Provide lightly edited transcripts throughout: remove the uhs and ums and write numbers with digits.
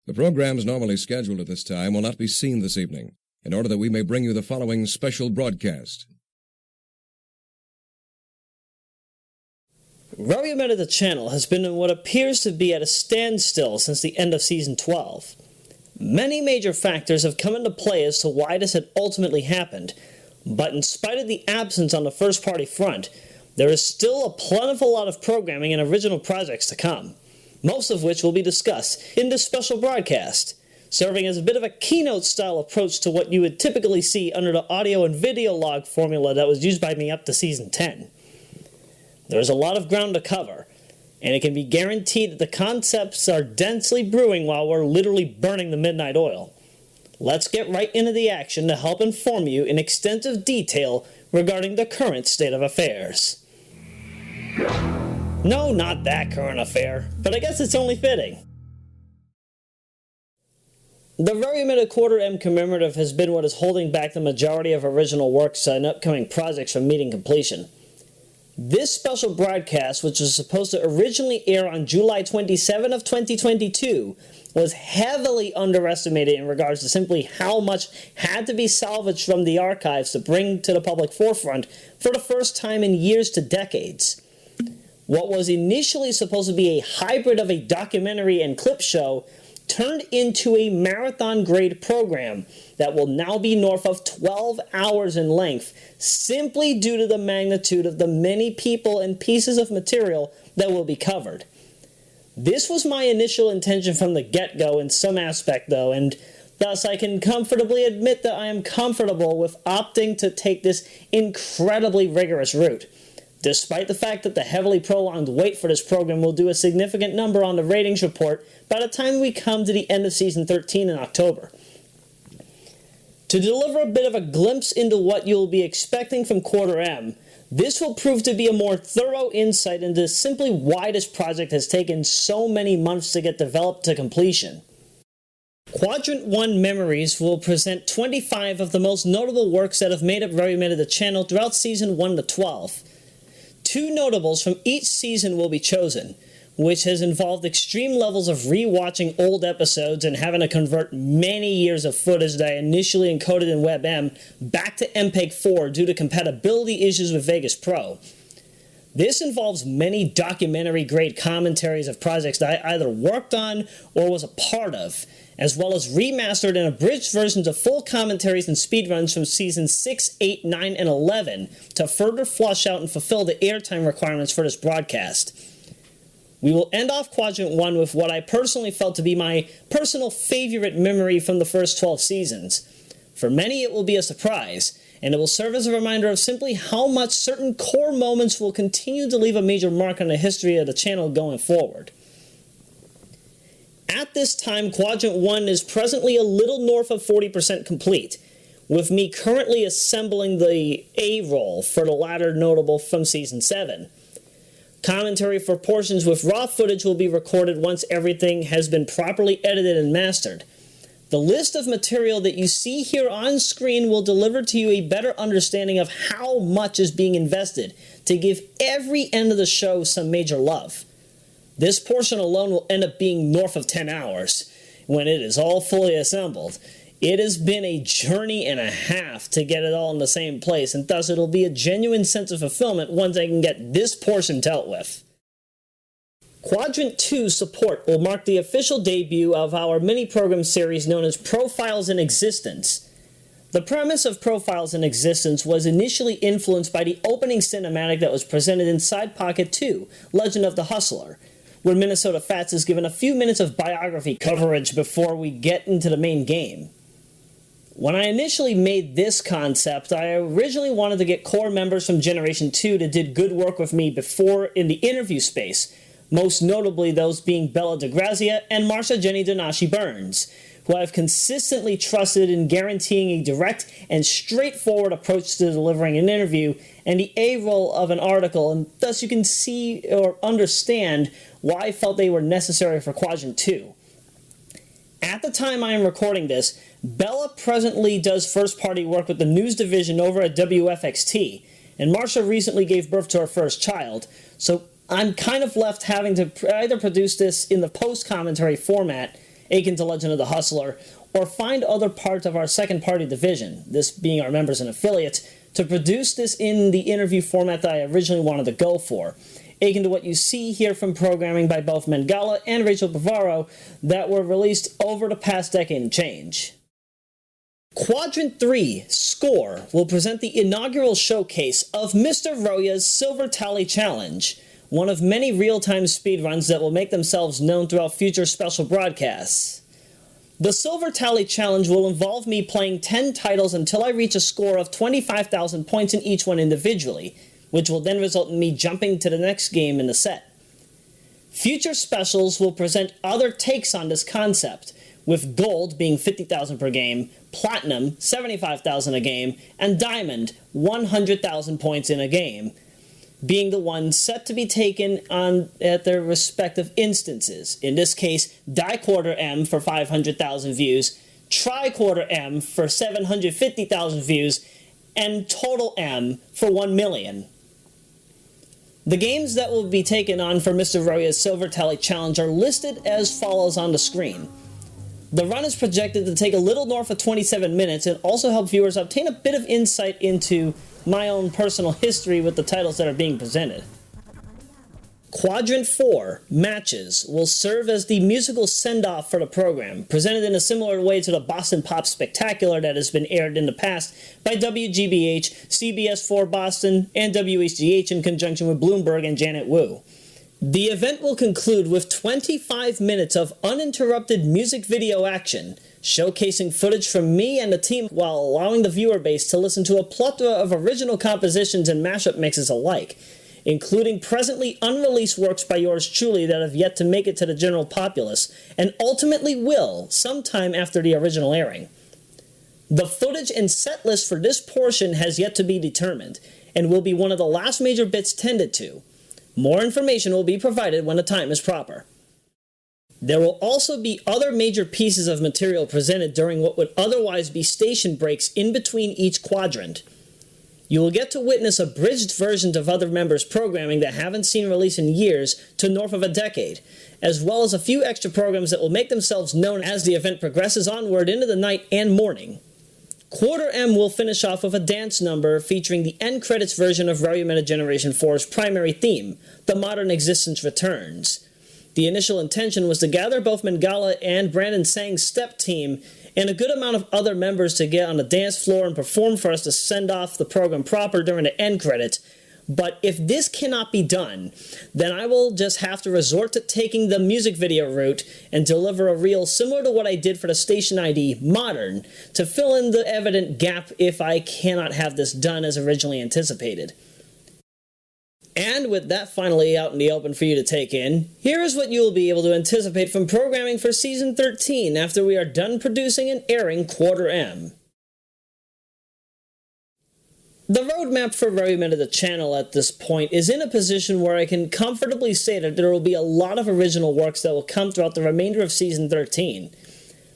The programs normally scheduled at this time will not be seen this evening, in order that we may bring you the following special broadcast. Royameadow the channel has been in what appears to be at a standstill since the end of Season 12. Many major factors have come into play as to why this had ultimately happened, but in spite of the absence on the first-party front, there is still a plentiful lot of programming and original projects to come, most of which will be discussed in this special broadcast, serving as a bit of a keynote-style approach to what you would typically see under the audio and video log formula that was used by me up to Season 10. There is a lot of ground to cover, and it can be guaranteed that the concepts are densely brewing while we're literally burning the midnight oil. Let's get right into the action to help inform you in extensive detail regarding the current state of affairs. No, not that current affair, but I guess it's only fitting. The Royameadow Quarter M Commemorative has been what is holding back the majority of original works and upcoming projects from meeting completion. This special broadcast, which was supposed to originally air on July 27 of 2022, was heavily underestimated in regards to simply how much had to be salvaged from the archives to bring to the public forefront for the first time in years to decades. What was initially supposed to be a hybrid of a documentary and clip show turned into a marathon-grade program that will now be north of 12 hours in length, simply due to the magnitude of the many people and pieces of material that will be covered. This was my initial intention from the get-go in some aspect, though, and thus I can comfortably admit that I am comfortable with opting to take this incredibly rigorous route, despite the fact that the heavily prolonged wait for this program will do a significant number on the ratings report by the time we come to the end of Season 13 in October. To deliver a bit of a glimpse into what you'll be expecting from Quarter M, this will prove to be a more thorough insight into simply why this project has taken so many months to get developed to completion. Quadrant 1 Memories will present 25 of the most notable works that have made up Royameadow the channel throughout Season 1 to 12. 2 notables from each season will be chosen, which has involved extreme levels of re-watching old episodes and having to convert many years of footage that I initially encoded in WebM back to MPEG-4 due to compatibility issues with Vegas Pro. This involves many documentary-grade commentaries of projects that I either worked on or was a part of, as well as remastered and abridged versions of full commentaries and speedruns from Seasons 6, 8, 9, and 11 to further flush out and fulfill the airtime requirements for this broadcast. We will end off Quadrant 1 with what I personally felt to be my personal favorite memory from the first 12 seasons. For many it will be a surprise, and it will serve as a reminder of simply how much certain core moments will continue to leave a major mark on the history of the channel going forward. At this time, Quadrant 1 is presently a little north of 40% complete, with me currently assembling the A-roll for the latter notable from Season 7. Commentary for portions with raw footage will be recorded once everything has been properly edited and mastered. The list of material that you see here on screen will deliver to you a better understanding of how much is being invested to give every end of the show some major love. This portion alone will end up being north of 10 hours when it is all fully assembled. It has been a journey and a half to get it all in the same place, and thus it'll be a genuine sense of fulfillment once I can get this portion dealt with. Quadrant 2 support will mark the official debut of our mini-program series known as Profiles in Existence. The premise of Profiles in Existence was initially influenced by the opening cinematic that was presented in Side Pocket 2, Legend of the Hustler, where Minnesota Fats is given a few minutes of biography coverage before we get into the main game. When I initially made this concept, I originally wanted to get core members from Generation 2 that did good work with me before in the interview space, most notably those being Bella DeGrazia and Marsha Jenny Donashi Burns, who I've consistently trusted in guaranteeing a direct and straightforward approach to delivering an interview and the A-roll of an article, and thus you can see or understand why I felt they were necessary for Quadrant 2. At the time I am recording this, Bella presently does first-party work with the news division over at WFXT, and Marsha recently gave birth to her first child, so I'm kind of left having to either produce this in the post-commentary format akin to Legend of the Hustler, or find other parts of our second-party division, this being our members and affiliates, to produce this in the interview format that I originally wanted to go for, akin to what you see here from programming by both Mengele and Rachel Bavaro that were released over the past decade and change. Quadrant 3, Score, will present the inaugural showcase of Mr. Roya's Silver Tally Challenge, one of many real-time speedruns that will make themselves known throughout future special broadcasts. The Silver Tally Challenge will involve me playing 10 titles until I reach a score of 25,000 points in each one individually, which will then result in me jumping to the next game in the set. Future specials will present other takes on this concept, with Gold being 50,000 per game, Platinum 75,000 a game, and Diamond 100,000 points in a game, being the ones set to be taken on at their respective instances. In this case, Die Quarter M for 500,000 views, Tri Quarter M for 750,000 views, and Total M for 1 million. The games that will be taken on for Mr. Roya's Silver Tally Challenge are listed as follows on the screen. The run is projected to take a little north of 27 minutes and also help viewers obtain a bit of insight into my own personal history with the titles that are being presented. Quadrant 4, Matches, will serve as the musical send-off for the program, presented in a similar way to the Boston Pop Spectacular that has been aired in the past by WGBH, CBS4 Boston, and WHGH in conjunction with Bloomberg and Janet Wu. The event will conclude with 25 minutes of uninterrupted music video action, showcasing footage from me and the team while allowing the viewer base to listen to a plethora of original compositions and mashup mixes alike, including presently unreleased works by yours truly that have yet to make it to the general populace, and ultimately will sometime after the original airing. The footage and set list for this portion has yet to be determined, and will be one of the last major bits tended to. More information will be provided when the time is proper. There will also be other major pieces of material presented during what would otherwise be station breaks in between each quadrant. You will get to witness abridged versions of other members' programming that haven't seen release in years to north of a decade, as well as a few extra programs that will make themselves known as the event progresses onward into the night and morning. Quarter M will finish off with a dance number featuring the end credits version of Royameadow Generation 4's primary theme, The Modern Existence Returns. The initial intention was to gather both Mengele and Brandon Sang's step team and a good amount of other members to get on the dance floor and perform for us to send off the program proper during the end credits. But if this cannot be done, then I will just have to resort to taking the music video route and deliver a reel similar to what I did for the station ID Modern to fill in the evident gap if I cannot have this done as originally anticipated. And with that finally out in the open for you to take in, here is what you will be able to anticipate from programming for Season 13 after we are done producing and airing Quarter M. The roadmap for Royameadow the channel at this point is in a position where I can comfortably say that there will be a lot of original works that will come throughout the remainder of Season 13.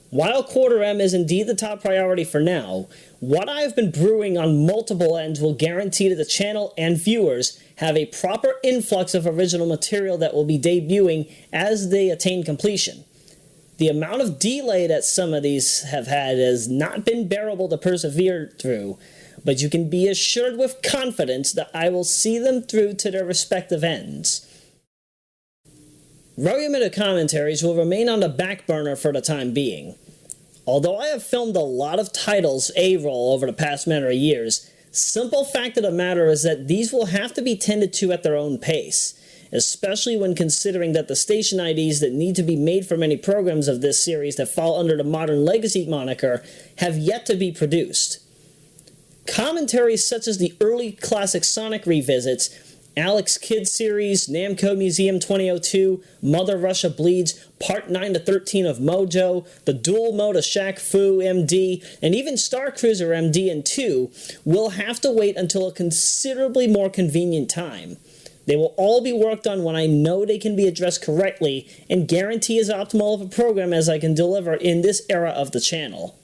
While Quarter M is indeed the top priority for now, what I have been brewing on multiple ends will guarantee that the channel and viewers have a proper influx of original material that will be debuting as they attain completion. The amount of delay that some of these have had has not been bearable to persevere through, but you can be assured with confidence that I will see them through to their respective ends. Royameadow Commentaries will remain on the back burner for the time being. Although I have filmed a lot of titles A-roll over the past matter of years, simple fact of the matter is that these will have to be tended to at their own pace, especially when considering that the station IDs that need to be made for many programs of this series that fall under the Modern Legacy moniker have yet to be produced. Commentaries such as the early classic Sonic revisits, Alex Kidd series, Namco Museum 2002, Mother Russia Bleeds, Part 9 to 13 of Mojo, the dual mode of Shaq Fu MD, and even Star Cruiser MD and 2 will have to wait until a considerably more convenient time. They will all be worked on when I know they can be addressed correctly and guarantee as optimal of a program as I can deliver in this era of the channel.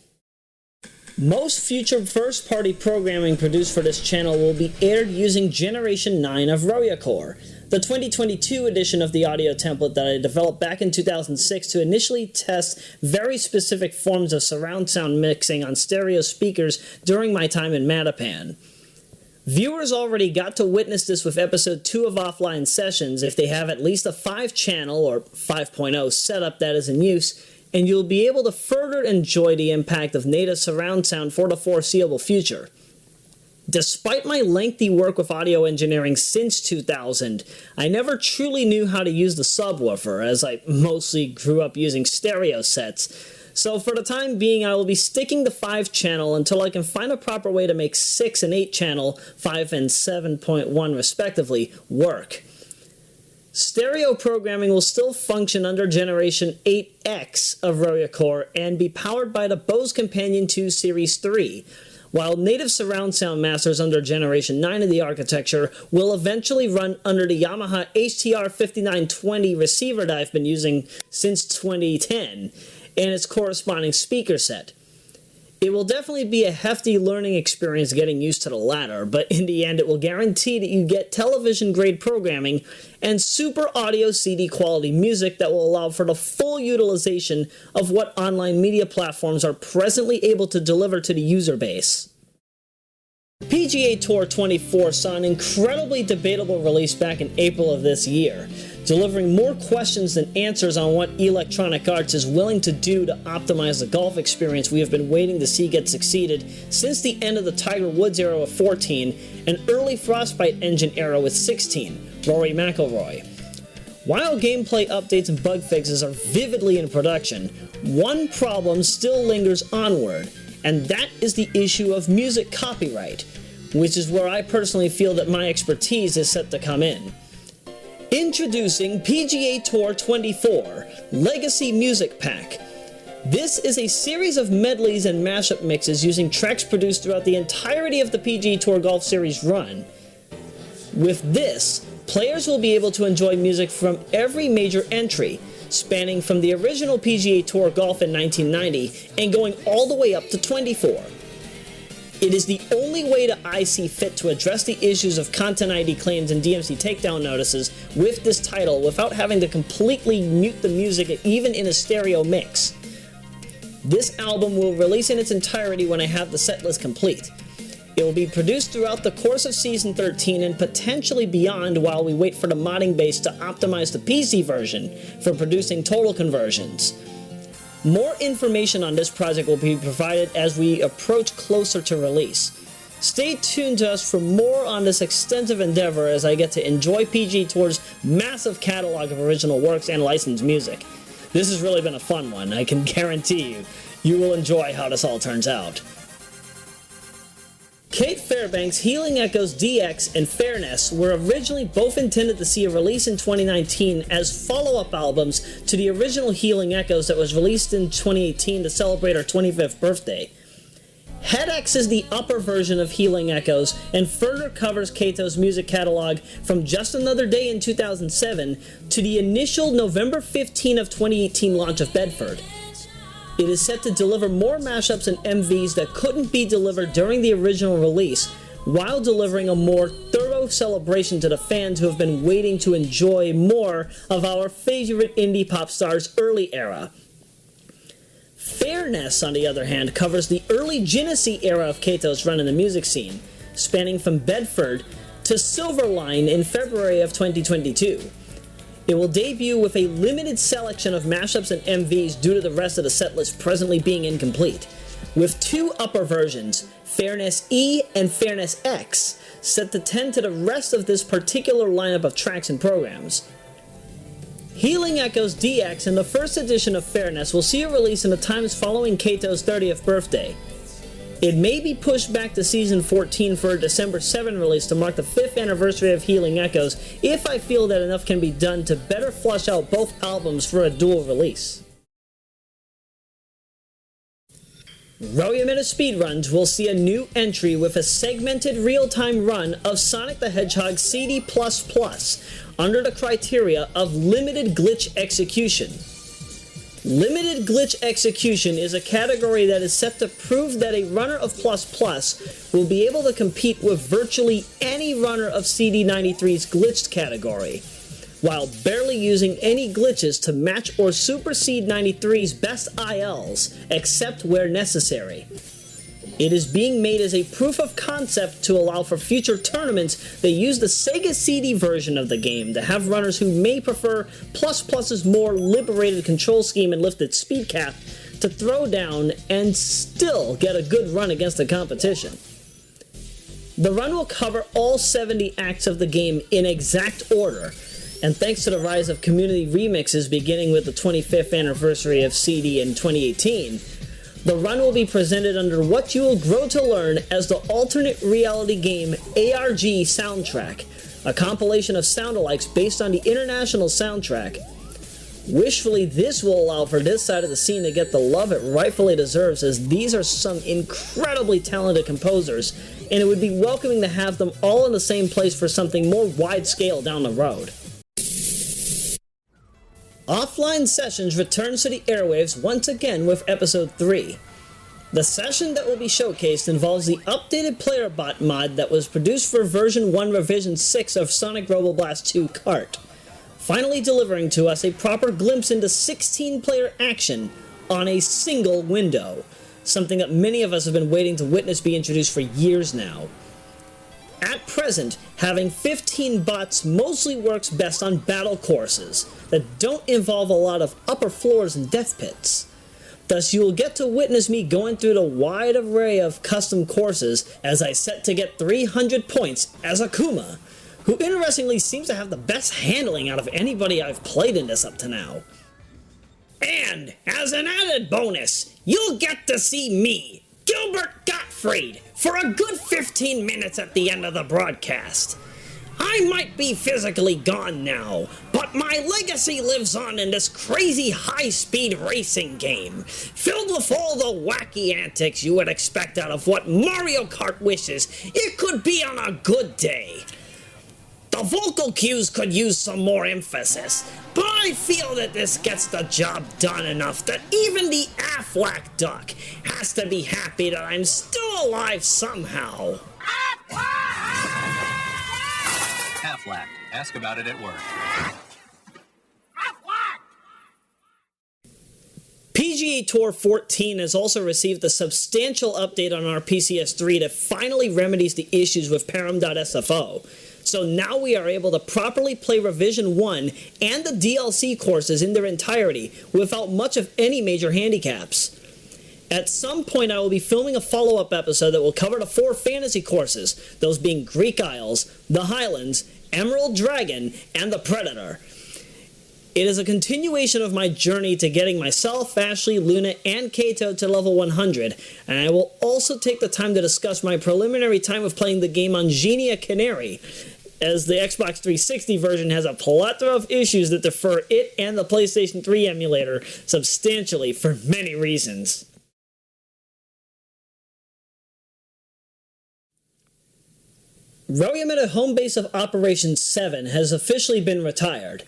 Most future first-party programming produced for this channel will be aired using Generation 9 of Royacore, the 2022 edition of the audio template that I developed back in 2006 to initially test very specific forms of surround sound mixing on stereo speakers during my time in Mattapan. Viewers already got to witness this with episode 2 of Offline Sessions if they have at least a 5-channel or 5.0 setup that is in use, and you'll be able to further enjoy the impact of native surround sound for the foreseeable future. Despite my lengthy work with audio engineering since 2000, I never truly knew how to use the subwoofer, as I mostly grew up using stereo sets. So for the time being, I will be sticking to 5-channel until I can find a proper way to make 6 and 8-channel, 5 and 7.1 respectively, work. Stereo programming will still function under Generation 8X of Royacore and be powered by the Bose Companion 2 Series 3, while native surround sound masters under Generation 9 of the architecture will eventually run under the Yamaha HTR 5920 receiver that I've been using since 2010 and its corresponding speaker set. It will definitely be a hefty learning experience getting used to the latter, but in the end it will guarantee that you get television-grade programming and super audio CD quality music that will allow for the full utilization of what online media platforms are presently able to deliver to the user base. PGA Tour 24 saw an incredibly debatable release back in April of this year, delivering more questions than answers on what Electronic Arts is willing to do to optimize the golf experience we have been waiting to see get succeeded since the end of the Tiger Woods era with 14 and early Frostbite engine era with 16, Rory McIlroy. While gameplay updates and bug fixes are vividly in production, one problem still lingers onward, and that is the issue of music copyright, which is where I personally feel that my expertise is set to come in. Introducing PGA Tour 24 Legacy Music Pack. This is a series of medleys and mashup mixes using tracks produced throughout the entirety of the PGA Tour Golf Series run. With this, players will be able to enjoy music from every major entry, spanning from the original PGA Tour Golf in 1990 and going all the way up to 24. It is the only way that I see fit to address the issues of Content ID claims and DMC takedown notices with this title without having to completely mute the music even in a stereo mix. This album will release in its entirety when I have the setlist complete. It will be produced throughout the course of Season 13 and potentially beyond while we wait for the modding base to optimize the PC version for producing total conversions. More information on this project will be provided as we approach closer to release. Stay tuned to us for more on this extensive endeavor as I get to enjoy PGA Tour's massive catalog of original works and licensed music. This has really been a fun one. I can guarantee you will enjoy how this all turns out. Cait Fairbanks' Healing Echoes DX and Fairnesse were originally both intended to see a release in 2019 as follow-up albums to the original Healing Echoes that was released in 2018 to celebrate our 25th birthday. HeadX is the upper version of Healing Echoes and further covers Caito's music catalog from Just Another Day in 2007 to the initial November 15 of 2018 launch of Bedford. It is set to deliver more mashups and MVs that couldn't be delivered during the original release, while delivering a more thorough celebration to the fans who have been waiting to enjoy more of our favorite indie pop stars' early era. Fairnesse, on the other hand, covers the early Genesee era of Caito's run in the music scene, spanning from Bedford to Silverline in February of 2022. It will debut with a limited selection of mashups and MVs due to the rest of the setlist presently being incomplete, with 2 upper versions, Fairnesse E and Fairnesse X, set to tend to the rest of this particular lineup of tracks and programs. Healing Echoes DX and the first edition of Fairnesse will see a release in the times following Caito's 30th birthday. It may be pushed back to Season 14 for a December 7 release to mark the 5th anniversary of Healing Echoes if I feel that enough can be done to better flush out both albums for a dual release. Royameadow Speedruns will see a new entry with a segmented real-time run of Sonic the Hedgehog CD++ under the criteria of limited glitch execution. Limited glitch execution is a category that is set to prove that a runner of ++ will be able to compete with virtually any runner of CD93's glitched category, while barely using any glitches to match or supersede 93's best ILs, except where necessary. It is being made as a proof of concept to allow for future tournaments that use the Sega CD version of the game to have runners who may prefer ++'s more liberated control scheme and lifted speed cap to throw down and still get a good run against the competition. The run will cover all 70 acts of the game in exact order, and thanks to the rise of community remixes beginning with the 25th anniversary of CD in 2018, the run will be presented under what you will grow to learn as the alternate reality game ARG soundtrack, a compilation of soundalikes based on the international soundtrack. Wishfully, this will allow for this side of the scene to get the love it rightfully deserves, as these are some incredibly talented composers, and it would be welcoming to have them all in the same place for something more wide-scale down the road. Offline Sessions returns to the airwaves once again with Episode 3. The session that will be showcased involves the updated player bot mod that was produced for version 1 revision 6 of Sonic Robo Blast 2 Kart, finally delivering to us a proper glimpse into 16-player action on a single window, something that many of us have been waiting to witness be introduced for years now. At present, having 15 bots mostly works best on battle courses that don't involve a lot of upper floors and death pits. Thus, you will get to witness me going through the wide array of custom courses as I set to get 300 points as Akuma, who interestingly seems to have the best handling out of anybody I've played in this up to now. And, as an added bonus, you'll get to see me, Gilbert Gottfried, for a good 15 minutes at the end of the broadcast. I might be physically gone now, but my legacy lives on in this crazy high-speed racing game, filled with all the wacky antics you would expect out of what Mario Kart wishes it could be on a good day. The vocal cues could use some more emphasis, but I feel that this gets the job done enough that even the Aflac duck has to be happy that I'm still alive somehow. Aflac. Ask about it at work. PGA Tour 14 has also received a substantial update on our PCS3 that finally remedies the issues with param.sfo. So now we are able to properly play Revision 1 and the DLC courses in their entirety without much of any major handicaps. At some point I will be filming a follow-up episode that will cover the 4 fantasy courses, those being Greek Isles, the Highlands, Emerald Dragon, and the Predator. It is a continuation of my journey to getting myself, Ashley, Luna, and Cait to level 100, and I will also take the time to discuss my preliminary time of playing the game on Genia Canary, as the Xbox 360 version has a plethora of issues that defer it and the PlayStation 3 emulator substantially for many reasons. Royameadow home base of Operations 7 has officially been retired.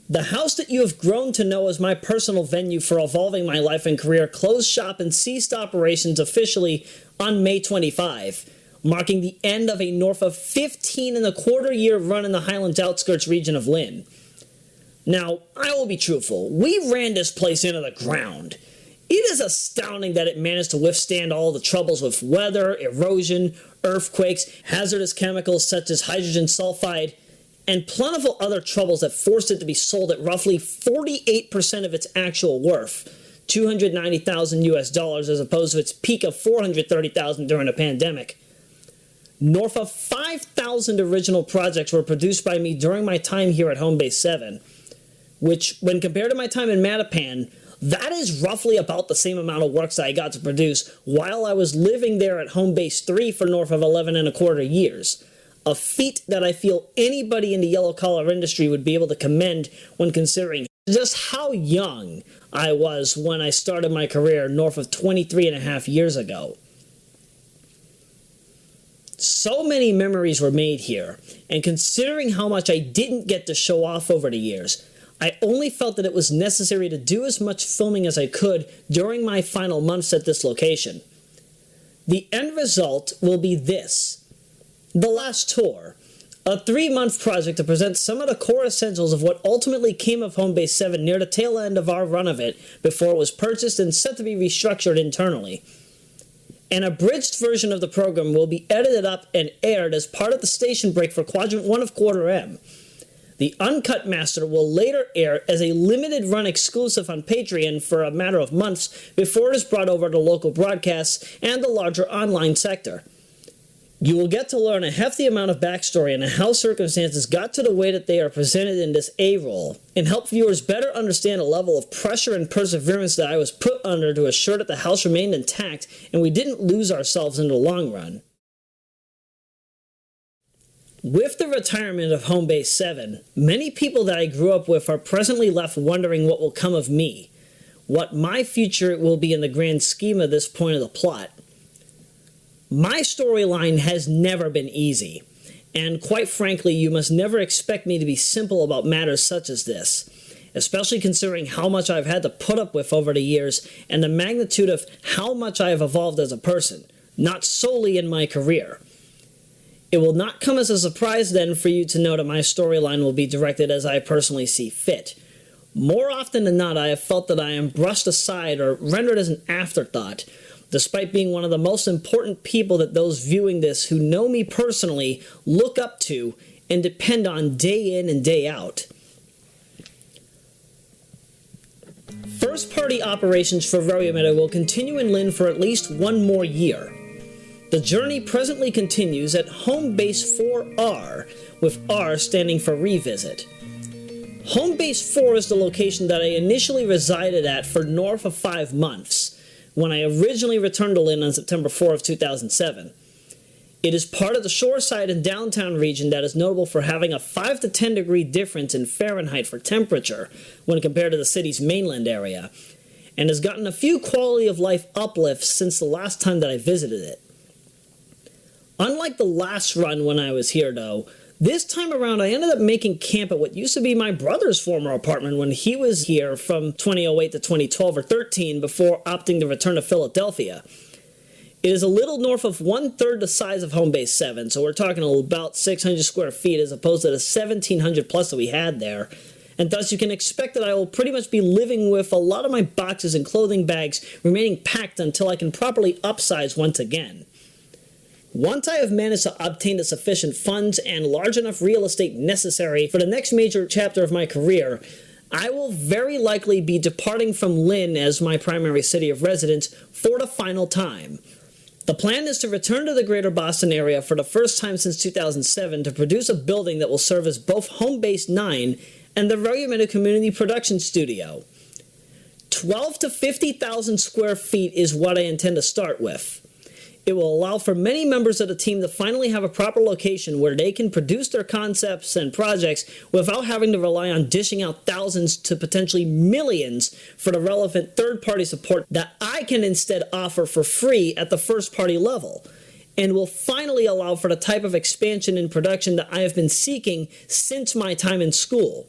The house that you have grown to know as my personal venue for evolving my life and career closed shop and ceased operations officially on May 25, marking the end of a north of 15-and-a-quarter-year run in the Highlands outskirts region of Lynn. Now, I will be truthful, we ran this place into the ground. It is astounding that it managed to withstand all the troubles with weather, erosion, earthquakes, hazardous chemicals such as hydrogen sulfide, and plentiful other troubles that forced it to be sold at roughly 48% of its actual worth, $290,000 US, as opposed to its peak of $430,000 during the pandemic. North of 5,000 original projects were produced by me during my time here at Home Base 7, which, when compared to my time in Mattapan, that is roughly about the same amount of works that I got to produce while I was living there at Home Base 3 for north of 11 1/4 years. A feat that I feel anybody in the yellow-collar industry would be able to commend when considering just how young I was when I started my career north of 23.5 years ago. So many memories were made here, and considering how much I didn't get to show off over the years, I only felt that it was necessary to do as much filming as I could during my final months at this location. The end result will be this: The Last Tour, a 3-month project to present some of the core essentials of what ultimately came of Home Base 7 near the tail end of our run of it before it was purchased and set to be restructured internally. An abridged version of the program will be edited up and aired as part of the station break for Quadrant 1 of Quarter M. The uncut master will later air as a limited run exclusive on Patreon for a matter of months before it is brought over to local broadcasts and the larger online sector. You will get to learn a hefty amount of backstory on how circumstances got to the way that they are presented in this A-roll, and help viewers better understand the level of pressure and perseverance that I was put under to assure that the house remained intact and we didn't lose ourselves in the long run. With the retirement of Home Base 7, many people that I grew up with are presently left wondering what will come of me, what my future will be in the grand scheme of this point of the plot. My storyline has never been easy, and quite frankly, you must never expect me to be simple about matters such as this, especially considering how much I've had to put up with over the years and the magnitude of how much I have evolved as a person, not solely in my career. It will not come as a surprise then for you to know that my storyline will be directed as I personally see fit. More often than not, I have felt that I am brushed aside or rendered as an afterthought, despite being one of the most important people that those viewing this who know me personally look up to and depend on day in and day out. First-party operations for Royameadow will continue in Lynn for at least 1 more year. The journey presently continues at Home Base 4R, with R standing for Revisit. Home Base 4 is the location that I initially resided at for north of 5 months, when I originally returned to Lynn on September 4 of 2007. It is part of the shoreside and downtown region that is notable for having a 5 to 10 degree difference in Fahrenheit for temperature when compared to the city's mainland area, and has gotten a few quality of life uplifts since the last time that I visited it. Unlike the last run when I was here, though, this time around I ended up making camp at what used to be my brother's former apartment when he was here from 2008 to 2012 or 13 before opting to return to Philadelphia. It is a little north of 1/3 the size of Home Base 7, so we're talking about 600 square feet as opposed to the 1,700 plus that we had there, and thus you can expect that I will pretty much be living with a lot of my boxes and clothing bags remaining packed until I can properly upsize once again. Once I have managed to obtain the sufficient funds and large enough real estate necessary for the next major chapter of my career, I will very likely be departing from Lynn as my primary city of residence for the final time. The plan is to return to the greater Boston area for the first time since 2007 to produce a building that will serve as both Home Base 9 and the Royameadow Community Production Studio. 12 to 50,000 square feet is what I intend to start with. It will allow for many members of the team to finally have a proper location where they can produce their concepts and projects without having to rely on dishing out thousands to potentially millions for the relevant third-party support that I can instead offer for free at the first-party level, and will finally allow for the type of expansion in production that I have been seeking since my time in school.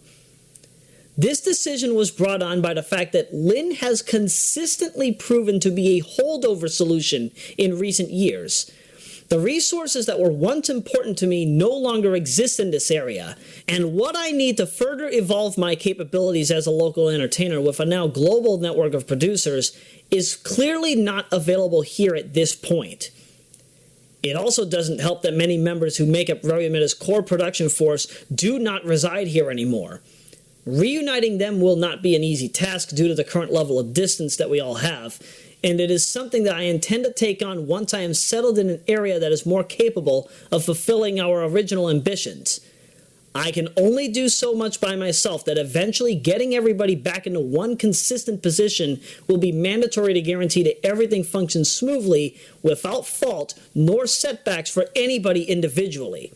This decision was brought on by the fact that Lynn has consistently proven to be a holdover solution in recent years. The resources that were once important to me no longer exist in this area, and what I need to further evolve my capabilities as a local entertainer with a now global network of producers is clearly not available here at this point. It also doesn't help that many members who make up Royameadow's core production force do not reside here anymore. Reuniting them will not be an easy task due to the current level of distance that we all have, and it is something that I intend to take on once I am settled in an area that is more capable of fulfilling our original ambitions. I can only do so much by myself that eventually getting everybody back into one consistent position will be mandatory to guarantee that everything functions smoothly, without fault, nor setbacks for anybody individually.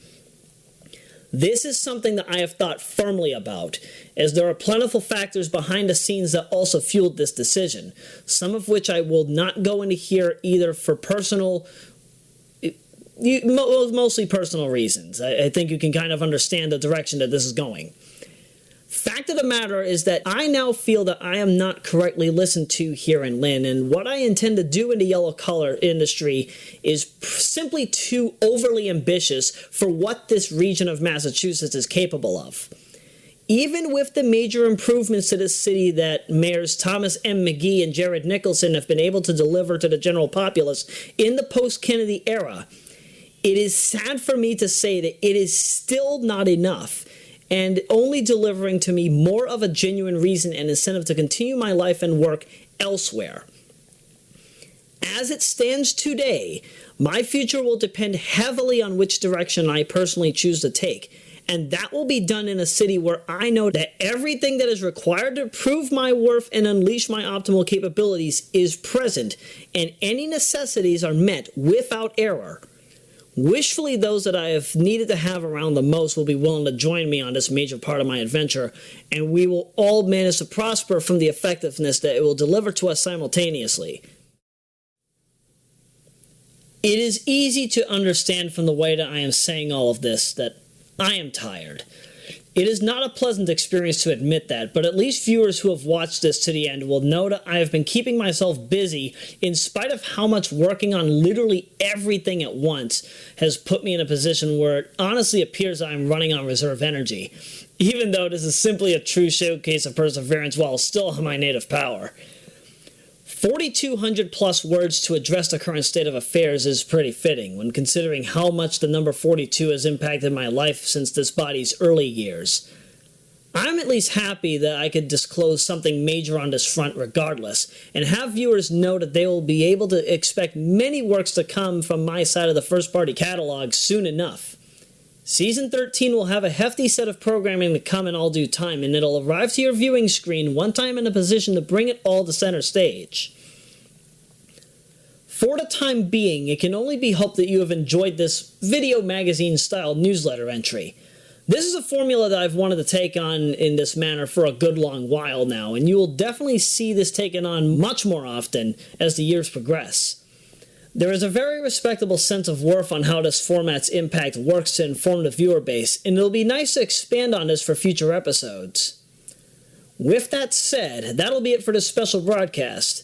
This is something that I have thought firmly about, as there are plentiful factors behind the scenes that also fueled this decision, some of which I will not go into here either for mostly personal reasons. I think you can kind of understand the direction that this is going. Fact of the matter is that I now feel that I am not correctly listened to here in Lynn, and what I intend to do in the yellow color industry is simply too overly ambitious for what this region of Massachusetts is capable of. Even with the major improvements to this city that Mayors Thomas M. McGee and Jared Nicholson have been able to deliver to the general populace in the post-Kennedy era, it is sad for me to say that it is still not enough, and only delivering to me more of a genuine reason and incentive to continue my life and work elsewhere. As it stands today, my future will depend heavily on which direction I personally choose to take, and that will be done in a city where I know that everything that is required to prove my worth and unleash my optimal capabilities is present, and any necessities are met without error. Wishfully, those that I have needed to have around the most will be willing to join me on this major part of my adventure, and we will all manage to prosper from the effectiveness that it will deliver to us simultaneously. It is easy to understand from the way that I am saying all of this that I am tired. It is not a pleasant experience to admit that, but at least viewers who have watched this to the end will know that I have been keeping myself busy in spite of how much working on literally everything at once has put me in a position where it honestly appears I am running on reserve energy, even though this is simply a true showcase of perseverance while still on my native power. 4,200 plus words to address the current state of affairs is pretty fitting when considering how much the number 42 has impacted my life since this body's early years. I'm at least happy that I could disclose something major on this front regardless, and have viewers know that they will be able to expect many works to come from my side of the first-party catalog soon enough. Season 13 will have a hefty set of programming to come in all due time, and it'll arrive to your viewing screen one time in a position to bring it all to center stage. For the time being, it can only be hoped that you have enjoyed this video magazine-style newsletter entry. This is a formula that I've wanted to take on in this manner for a good long while now, and you will definitely see this taken on much more often as the years progress. There is a very respectable sense of worth on how this format's impact works to inform the viewer base, and it'll be nice to expand on this for future episodes. With that said, that'll be it for this special broadcast.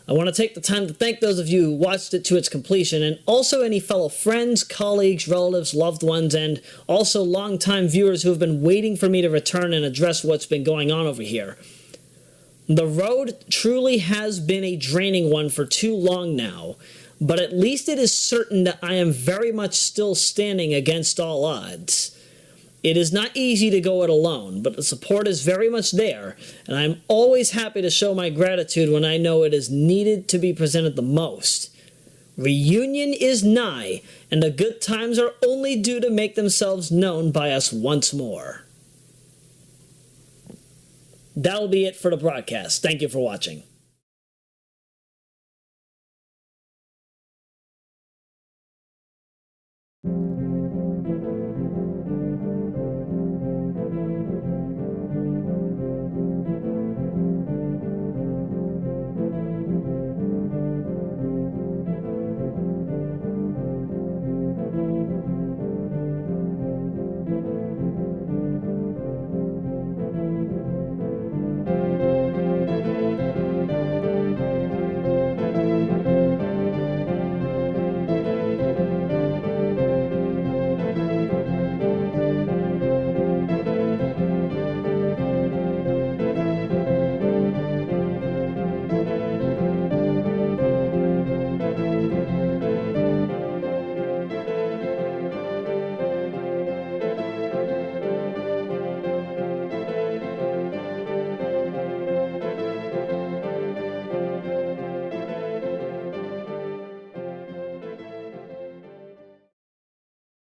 I want to take the time to thank those of you who watched it to its completion, and also any fellow friends, colleagues, relatives, loved ones, and also longtime viewers who have been waiting for me to return and address what's been going on over here. The road truly has been a draining one for too long now, but at least it is certain that I am very much still standing against all odds. It is not easy to go it alone, but the support is very much there, and I am always happy to show my gratitude when I know it is needed to be presented the most. Reunion is nigh, and the good times are only due to make themselves known by us once more. That'll be it for the broadcast. Thank you for watching.